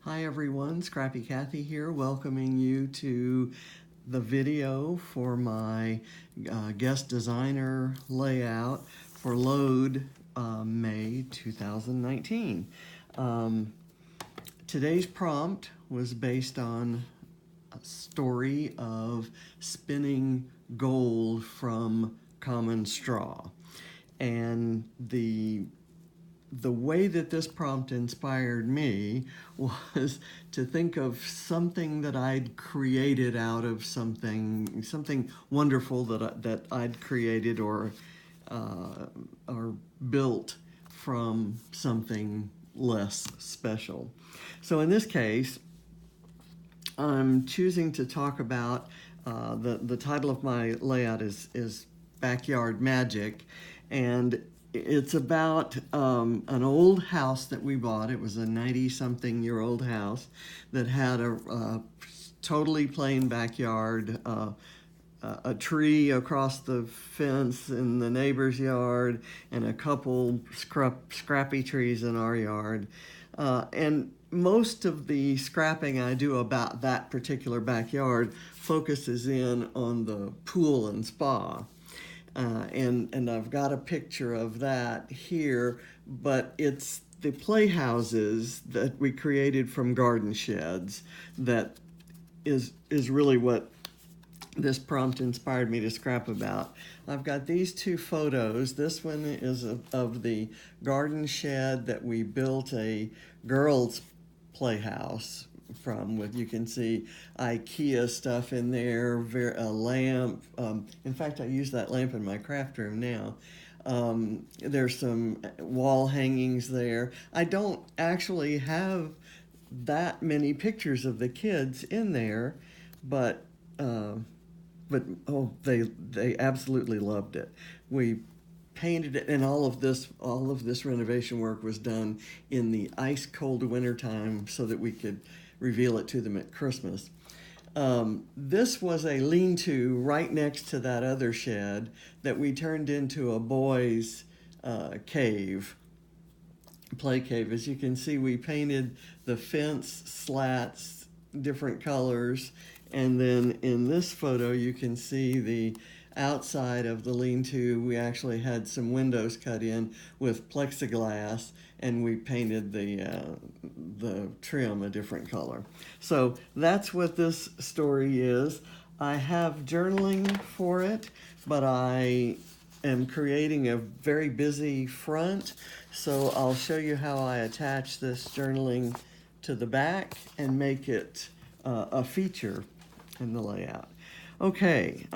Hi everyone, Scrappy Kathy here, welcoming you to the video for my guest designer layout for LOAD May 2019. Today's prompt was based on a story of spinning gold from common straw. And the way that this prompt inspired me was to think of something that I'd created out of something wonderful that I'd created or built from something less special. So in this case, I'm choosing to talk about the title of my layout is Backyard Magic, and it's about an old house that we bought. It was a 90-something-year-old house that had a totally plain backyard, a tree across the fence in the neighbor's yard, and a couple scrappy trees in our yard. And most of the scrapping I do about that particular backyard focuses in on the pool and spa. And I've got a picture of that here, but it's the playhouses that we created from garden sheds that is really what this prompt inspired me to scrap about. I've got these two photos. This one is of the garden shed that we built a girls' playhouse from, with, you can see IKEA stuff in there, a lamp. In fact, I use that lamp in my craft room now. There's some wall hangings there. I don't actually have that many pictures of the kids in there, but oh, they absolutely loved it. We painted it, and all of this renovation work was done in the ice cold wintertime so that we could reveal it to them at Christmas. This was a lean-to right next to that other shed that we turned into a boys' cave, play cave. As you can see, we painted the fence slats different colors, and then in this photo you can see the outside of the lean-to. We actually had some windows cut in with plexiglass, and we painted the trim a different color. So that's what this story is. I have journaling for it, but I am creating a very busy front, so I'll show you how I attach this journaling to the back and make it a feature in the layout. Okay,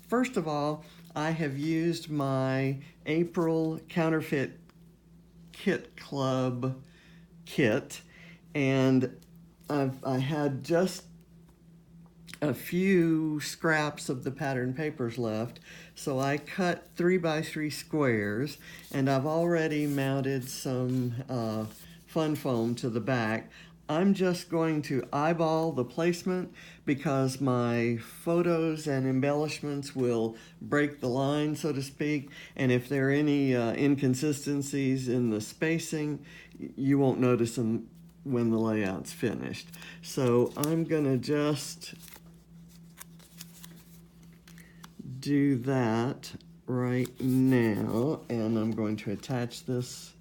first of all, I have used my April Counterfeit Kit Club kit, and I had just a few scraps of the pattern papers left, so I cut 3x3 squares, and I've already mounted some fun foam to the back. I'm just going to eyeball the placement because my photos and embellishments will break the line, so to speak, and if there are any inconsistencies in the spacing, you won't notice them when the layout's finished. So I'm gonna just do that right now, and I'm going to attach this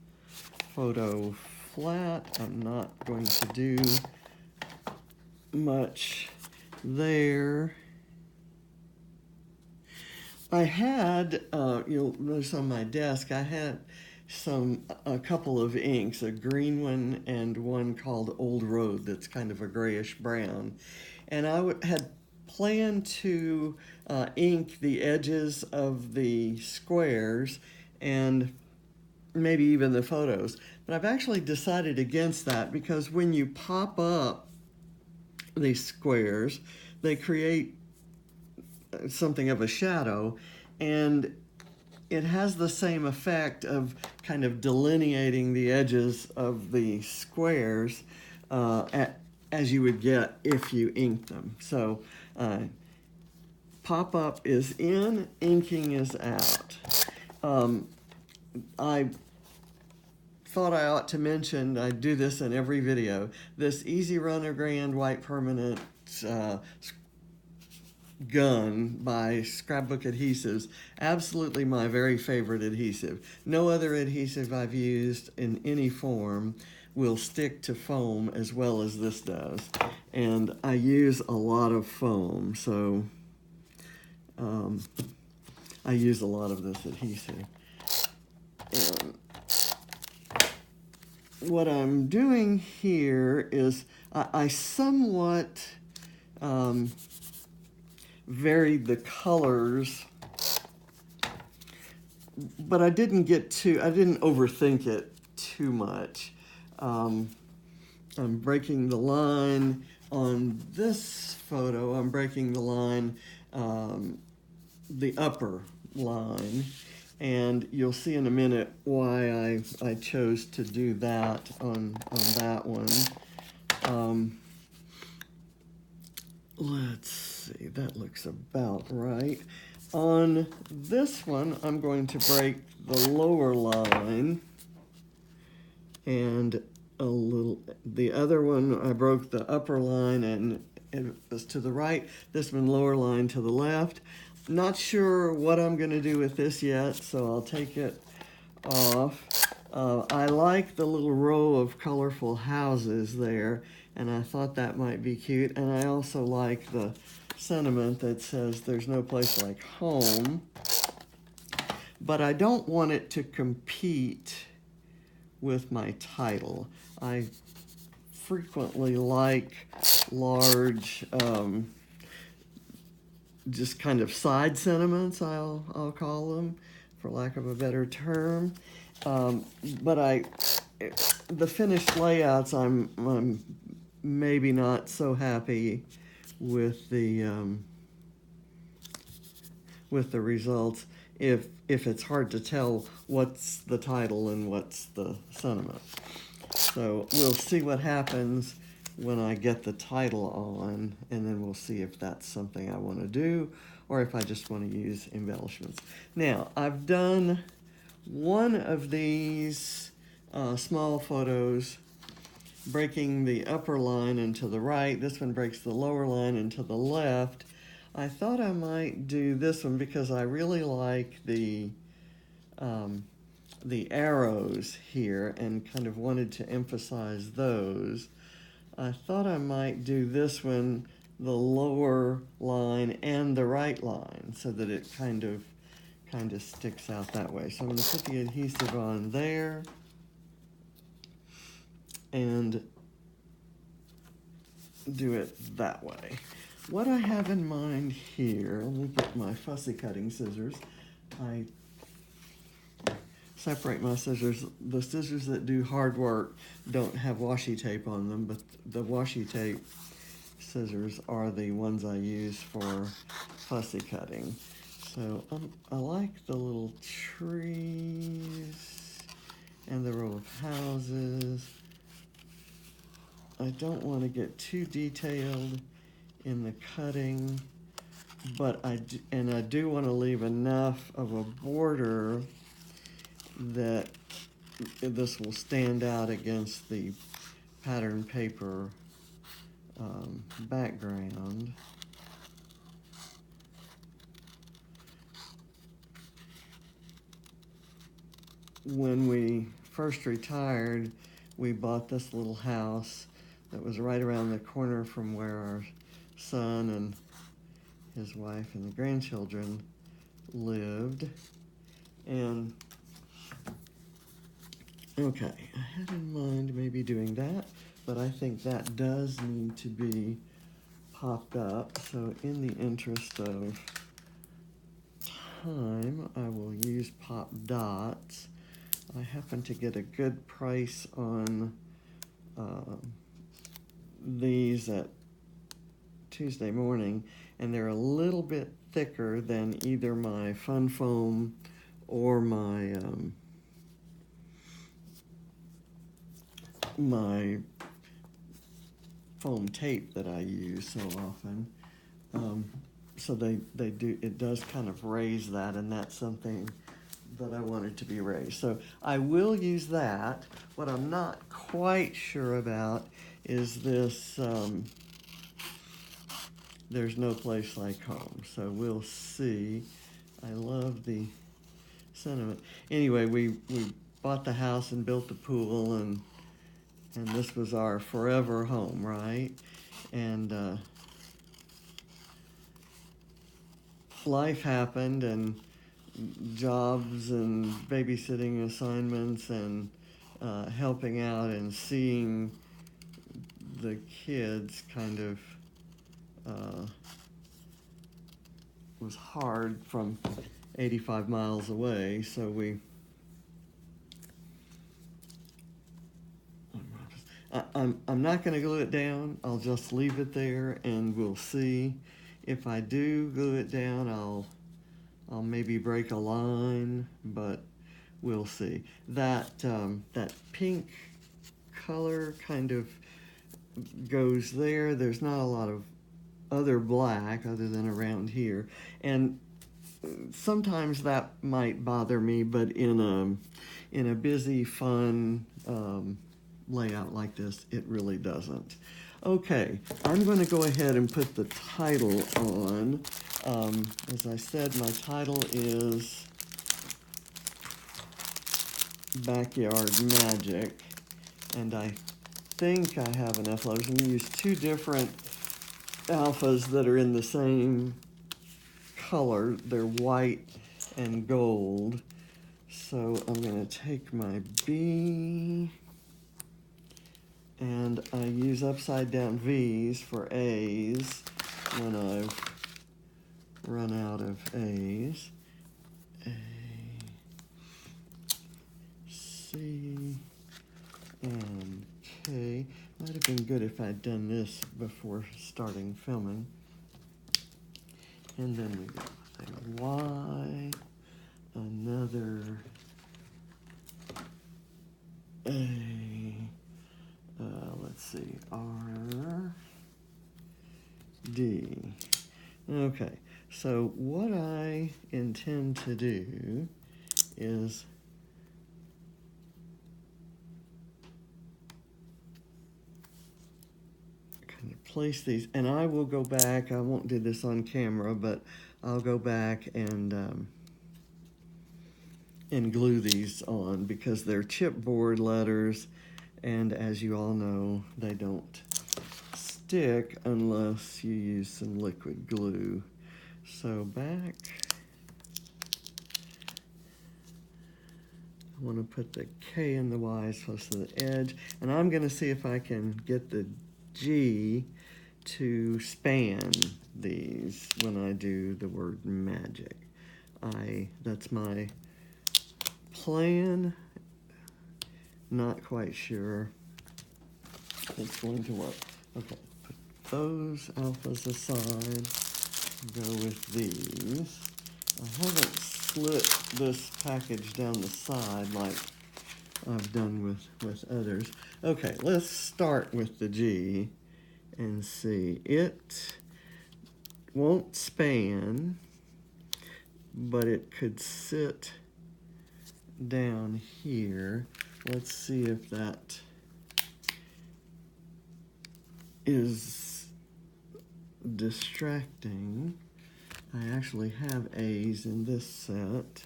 photo flat. I'm not going to do much there. I had, you'll notice on my desk, I had a couple of inks, a green one and one called Old Road that's kind of a grayish brown. And I had planned to ink the edges of the squares and maybe even the photos. But I've actually decided against that because when you pop up these squares, they create something of a shadow, and it has the same effect of kind of delineating the edges of the squares as you would get if you inked them. So pop-up is in, inking is out. I thought I ought to mention, I do this in every video, this Easy Runner Grand White Permanent gun by Scrapbook Adhesives. Absolutely my very favorite adhesive. No other adhesive I've used in any form will stick to foam as well as this does. And I use a lot of foam, so I use a lot of this adhesive. And what I'm doing here is I somewhat varied the colors, but I didn't overthink it too much. I'm breaking the line on this photo. I'm breaking the line, the upper line, and you'll see in a minute why I chose to do that on that one. Let's see, that looks about right. On this one, I'm going to break the lower line, and the other one, I broke the upper line and it was to the right. This one, lower line to the left. Not sure what I'm going to do with this yet, so I'll take it off. I like the little row of colorful houses there, and I thought that might be cute. And I also like the sentiment that says there's no place like home. But I don't want it to compete with my title. I frequently like large, just kind of side sentiments, I'll call them, for lack of a better term. But the finished layouts, I'm maybe not so happy with the results if it's hard to tell what's the title and what's the sentiment. So we'll see what happens when I get the title on, and then we'll see if that's something I want to do or if I just want to use embellishments. Now, I've done one of these small photos breaking the upper line into the right. This one breaks the lower line into the left. I thought I might do this one because I really like the arrows here and kind of wanted to emphasize those. I thought I might do this one, the lower line and the right line, so that it kind of sticks out that way. So I'm going to put the adhesive on there and do it that way. What I have in mind here, let me get my fussy cutting scissors. I separate my scissors. The scissors that do hard work don't have washi tape on them, but the washi tape scissors are the ones I use for fussy cutting. So I like the little trees and the row of houses. I don't want to get too detailed in the cutting, but I do want to leave enough of a border that this will stand out against the pattern paper background. When we first retired, we bought this little house that was right around the corner from where our son and his wife and the grandchildren lived. And okay, I had in mind maybe doing that, but I think that does need to be popped up. So in the interest of time, I will use pop dots. I happen to get a good price on these at Tuesday morning, and they're a little bit thicker than either my Fun Foam or my my foam tape that I use so often. So it does kind of raise that, and that's something that I wanted to be raised. So I will use that. What I'm not quite sure about is this, there's no place like home. So we'll see. I love the sentiment. Anyway, we bought the house and built the pool, and this was our forever home, right? And life happened, and jobs and babysitting assignments and helping out and seeing the kids kind of was hard from 85 miles away, so I'm not going to glue it down. I'll just leave it there, and we'll see. If I do glue it down, I'll maybe break a line, but we'll see. That pink color kind of goes there. There's not a lot of other black other than around here, and sometimes that might bother me, but in a busy, fun layout like this, it really doesn't. Okay, I'm going to go ahead and put the title on. As I said, my title is Backyard Magic, and I think I have enough letters. I'm going to use two different alphas that are in the same color. They're white and gold. So I'm going to take my B, and I use upside down V's for A's when I've run out of A's. A, C, and K. Might have been good if I'd done this before starting filming. And then we got a Y, another A, let's see, R, D. Okay, so what I intend to do is kind of place these, and I will go back, I won't do this on camera, but I'll go back and glue these on because they're chipboard letters, and as you all know, they don't stick unless you use some liquid glue. So back, I want to put the K and the Y as close to the edge, and I'm going to see if I can get the G to span these when I do the word magic. That's my plan. Not quite sure it's going to work. Okay, put those alphas aside, go with these. I haven't slit this package down the side like I've done with others. Okay, let's start with the G and see. It won't span, but it could sit down here. Let's see if that is distracting. I actually have A's in this set.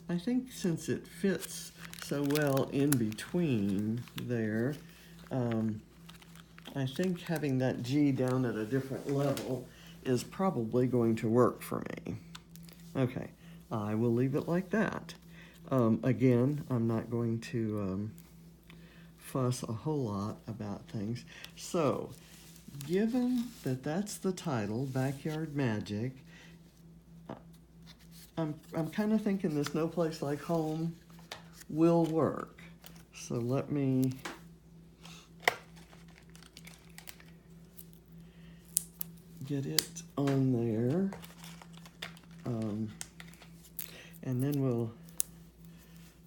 I think since it fits so well in between there, I think having that G down at a different level is probably going to work for me. Okay, I will leave it like that. Again, I'm not going to fuss a whole lot about things. So, given that that's the title, Backyard Magic, I'm kind of thinking this No Place Like Home will work. So let me get it on there, and then we'll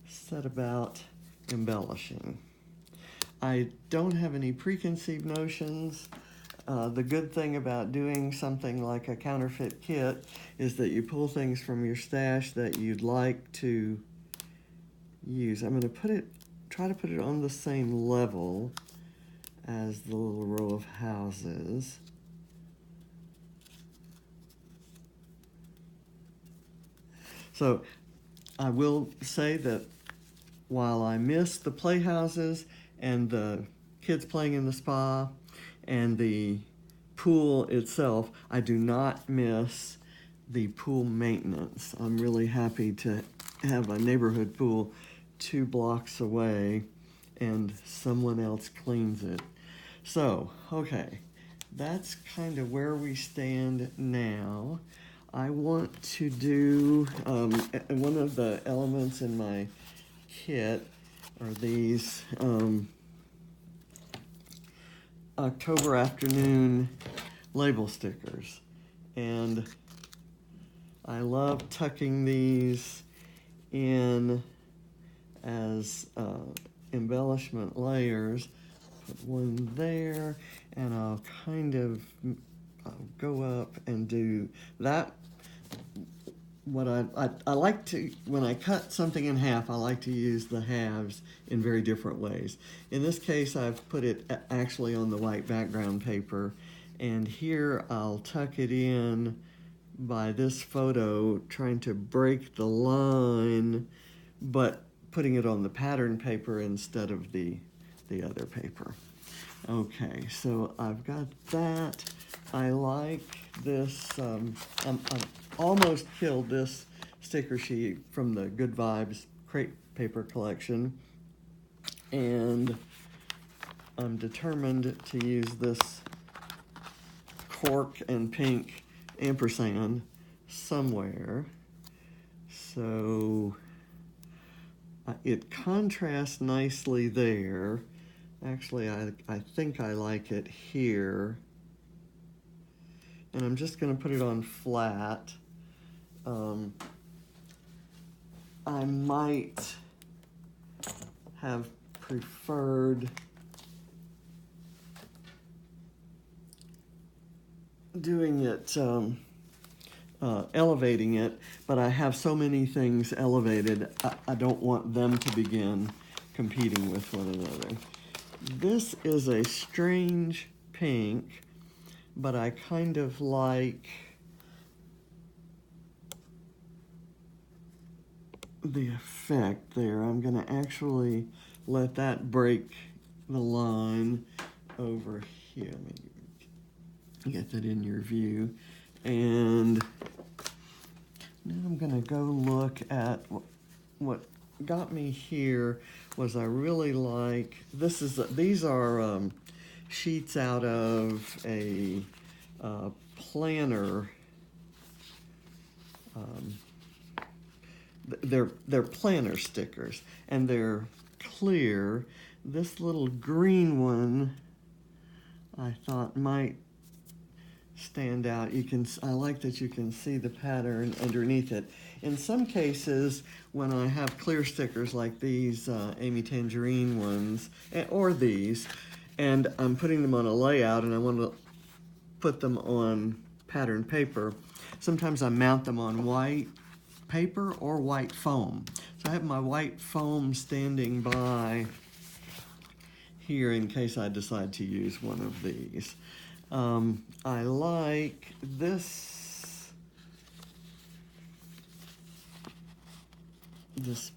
set about embellishing. I don't have any preconceived notions. The good thing about doing something like a counterfeit kit is that you pull things from your stash that you'd like to use. I'm going to try to put it on the same level as the little row of houses. So I will say that while I miss the playhouses and the kids playing in the spa and the pool itself, I do not miss the pool maintenance. I'm really happy to have a neighborhood pool 2 blocks away and someone else cleans it. So, okay, that's kind of where we stand now. I want to do, one of the elements in my kit are these October afternoon label stickers. And I love tucking these in as embellishment layers. Put one there, and I'll kind of go up and do that. What I like to, when I cut something in half, I like to use the halves in very different ways. In this case, I've put it actually on the white background paper, and here I'll tuck it in by this photo, trying to break the line, but putting it on the pattern paper instead of the other paper. Okay, so I've got that. I like this, I'm almost killed this sticker sheet from the Good Vibes crate paper collection, and I'm determined to use this cork and pink ampersand somewhere. So it contrasts nicely there. Actually, I think I like it here. And I'm just going to put it on flat. I might have preferred doing it, elevating it, but I have so many things elevated, I don't want them to begin competing with one another. This is a strange pink, but I kind of like the effect there. I'm going to actually let that break the line over here. Let me get that in your view. And now I'm going to go look at what got me here. Was I really like, these are sheets out of a planner. They're planner stickers, and they're clear. This little green one I thought might stand out. I like that you can see the pattern underneath it. In some cases, when I have clear stickers like these Amy Tangerine ones, or these, and I'm putting them on a layout and I want to put them on pattern paper, sometimes I mount them on white paper or white foam. So I have my white foam standing by here in case I decide to use one of these. I like this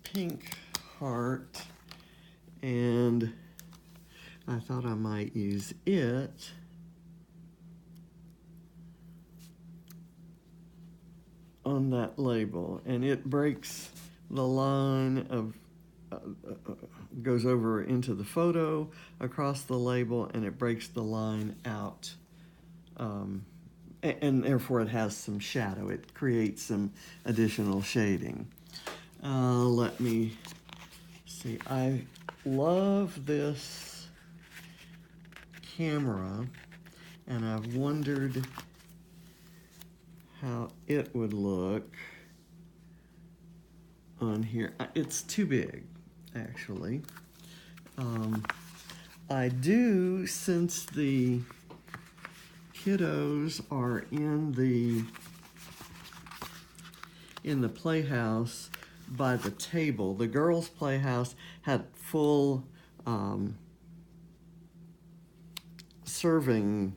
pink heart, and I thought I might use it on that label, and it breaks the line of goes over into the photo across the label, and it breaks the line out, and therefore it has some shadow. It creates some additional shading. Let me see. I love this camera, and I've wondered how it would look on here. It's too big, actually. I do, since the kiddos are in the playhouse by the table. The girls' playhouse had full serving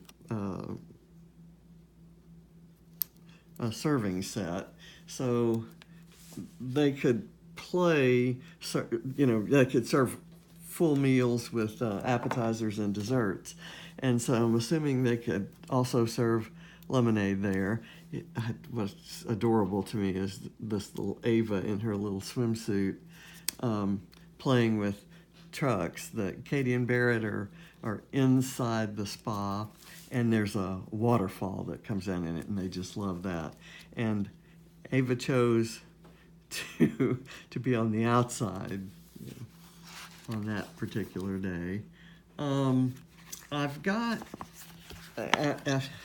a serving set, so they could play. They could serve full meals with appetizers and desserts, and so I'm assuming they could also serve lemonade there. What's adorable to me is this little Ava in her little swimsuit playing with trucks. That Katie and Barrett are inside the spa, and there's a waterfall that comes down in it, and they just love that. And Ava chose to be on the outside, on that particular day. I've got,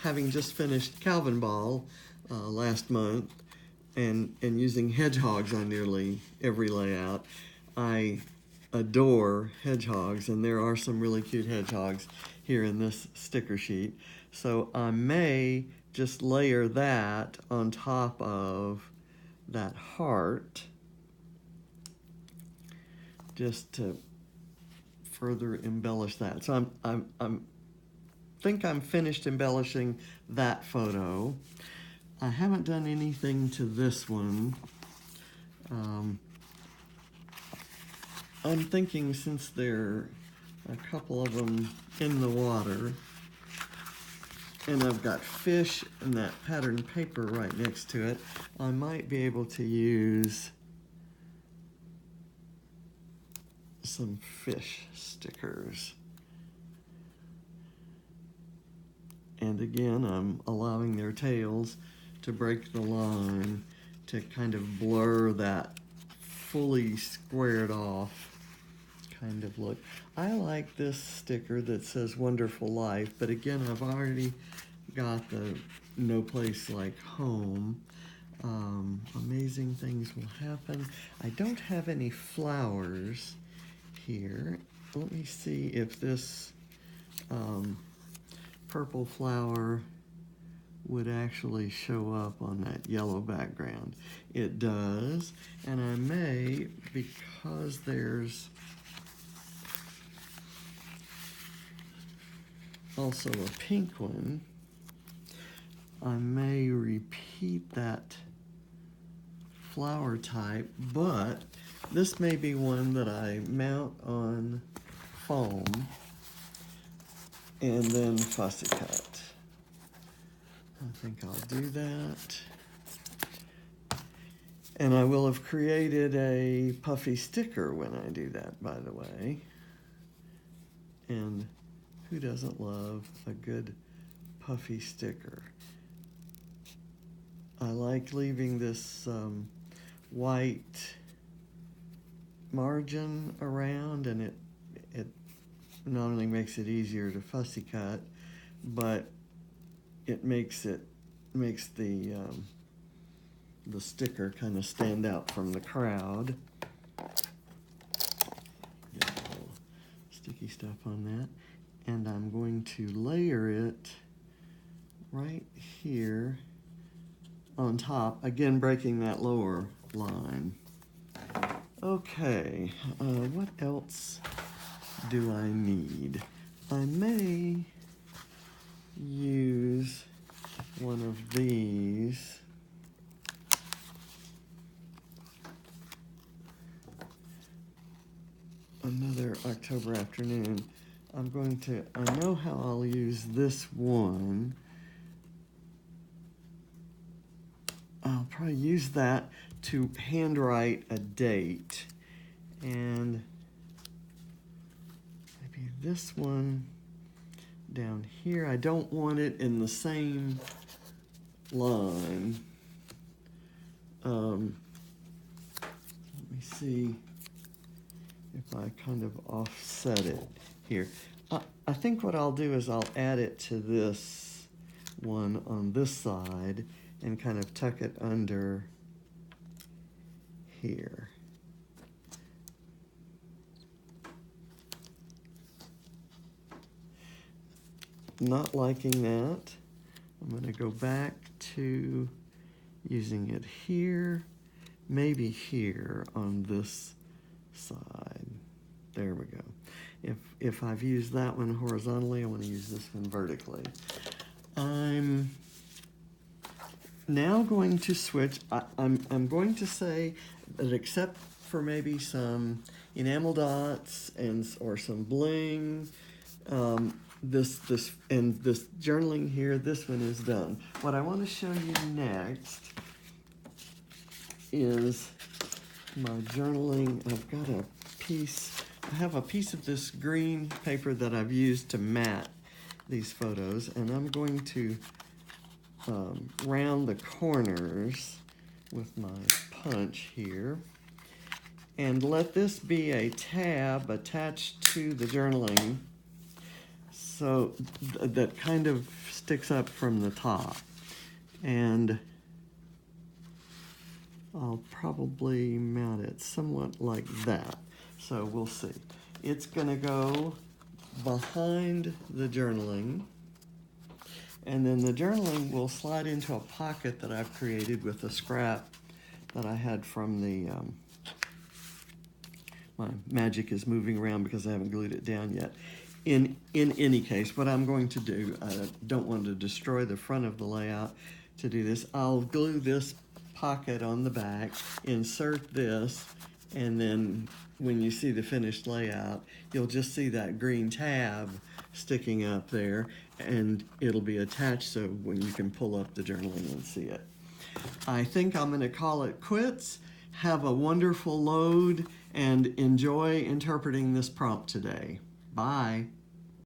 having just finished Calvin Ball last month, and using hedgehogs on nearly every layout, I adore hedgehogs, and there are some really cute hedgehogs here in this sticker sheet. So I may just layer that on top of that heart, just to further embellish that. So I'm think I'm finished embellishing that photo. I haven't done anything to this one. I'm thinking, since there are a couple of them in the water, and I've got fish and that patterned paper right next to it, I might be able to use some fish stickers. And again, I'm allowing their tails to break the line to kind of blur that fully squared off kind of look. I like this sticker that says Wonderful Life, but again, I've already got the No Place Like Home. Amazing things will happen. I don't have any flowers here. Let me see if this purple flower would actually show up on that yellow background. It does, and I may, because there's also a pink one, I may repeat that flower type, but this may be one that I mount on foam and then fussy cut. I think I'll do that. And I will have created a puffy sticker when I do that, by the way. And who doesn't love a good puffy sticker? I like leaving this white margin around, and it not only makes it easier to fussy cut, but it makes the sticker kind of stand out from the crowd. Get a little sticky stuff on that. And I'm going to layer it right here on top, again breaking that lower line. Okay, what else do I need? I may use one of these. Another October afternoon. I know how I'll use this one. I'll probably use that to handwrite a date. And maybe this one down here. I don't want it in the same line. Let me see if I kind of offset it here. I think what I'll do is I'll add it to this one on this side and kind of tuck it under here. Not liking that. I'm going to go back to using it here, maybe here on this side. There we go. If I've used that one horizontally, I want to use this one vertically. I'm now going to switch. I'm going to say that except for maybe some enamel dots or some bling, this journaling here, this one is done. What I want to show you next is my journaling. I've got a piece. I have a piece of this green paper that I've used to mat these photos, and I'm going to round the corners with my punch here and let this be a tab attached to the journaling so that kind of sticks up from the top. And I'll probably mount it somewhat like that. So we'll see. It's going to go behind the journaling, and then the journaling will slide into a pocket that I've created with a scrap that I had from the, my magic is moving around because I haven't glued it down yet. In any case, what I'm going to do, I don't want to destroy the front of the layout to do this. I'll glue this pocket on the back, insert this, and then when you see the finished layout, you'll just see that green tab sticking up there, and it'll be attached so when you can pull up the journaling and see it. I think I'm going to call it quits. Have a wonderful load and enjoy interpreting this prompt today. Bye.